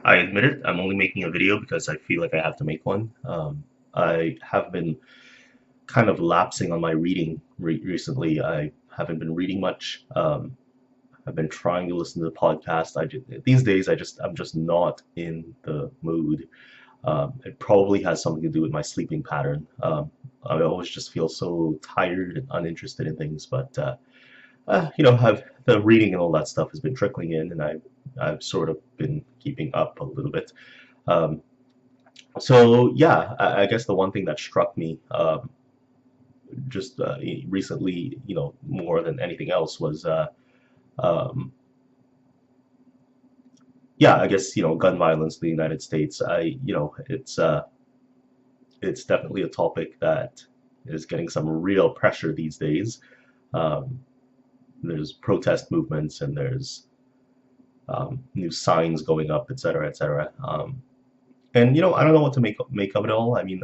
I admit it, I'm only making a video because I feel like I have to make one. I have been kind of lapsing on my reading recently. I haven't been reading much. I've been trying to listen to the podcast. These days I'm just not in the mood. It probably has something to do with my sleeping pattern. I always just feel so tired and uninterested in things, but have the reading and all that stuff has been trickling in, and I've sort of been keeping up a little bit. Um, so yeah, I guess the one thing that struck me just recently, more than anything else was um, yeah, I guess gun violence in the United States. It's definitely a topic that is getting some real pressure these days. Um, there's protest movements and there's new signs going up, et cetera, et cetera. And I don't know what to make of it all. I mean,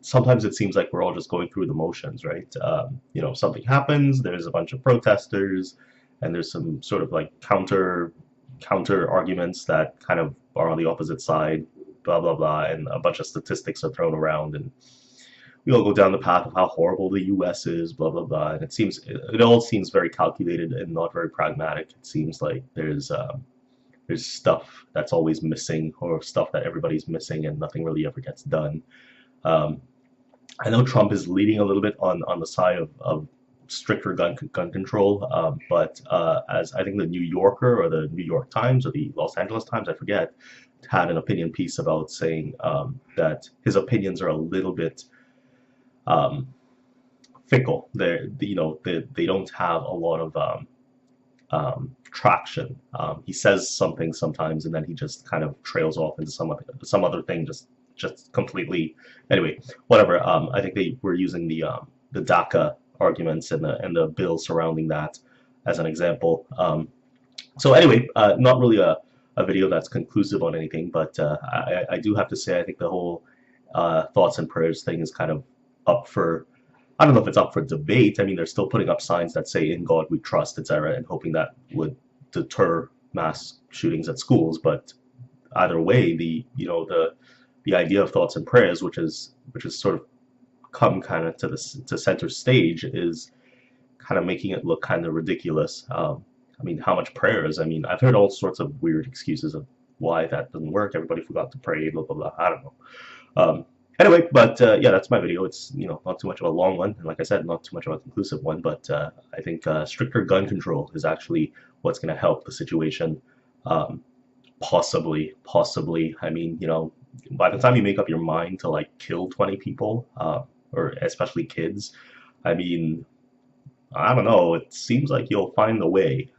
sometimes it seems like we're all just going through the motions, right? Something happens, there's a bunch of protesters, and there's some sort of like counter arguments that kind of are on the opposite side, blah blah blah, and a bunch of statistics are thrown around, and we all go down the path of how horrible the U.S. is, blah blah blah, and it all seems very calculated and not very pragmatic. It seems like there's stuff that's always missing or stuff that everybody's missing and nothing really ever gets done. Um, I know Trump is leading a little bit on the side of stricter gun control, but as I think the New Yorker or the New York Times or the Los Angeles Times, I forget, had an opinion piece about saying that his opinions are a little bit um, fickle. They don't have a lot of traction. He says something sometimes, and then he just kind of trails off into some other thing, just completely. Anyway, whatever. I think they were using the DACA arguments and the bill surrounding that as an example. So anyway, not really a video that's conclusive on anything, but I do have to say I think the whole thoughts and prayers thing is kind of up for. I don't know if it's up for debate. I mean, they're still putting up signs that say "In God We Trust," etc., and hoping that would deter mass shootings at schools. But either way, the idea of thoughts and prayers, which is sort of come kind of to center stage, is kind of making it look kind of ridiculous. I mean, how much prayers? I mean, I've heard all sorts of weird excuses of why that doesn't work. Everybody forgot to pray, blah blah blah. I don't know. Um, Anyway, but yeah, that's my video. It's not too much of a long one, and like I said, not too much of a conclusive one. But I think stricter gun control is actually what's going to help the situation. Um, possibly. I mean, by the time you make up your mind to like kill 20 people, or especially kids, I mean, I don't know. It seems like you'll find the way.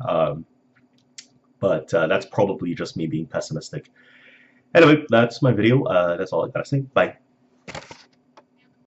But that's probably just me being pessimistic. Anyway, that's my video. That's all I gotta say. Bye.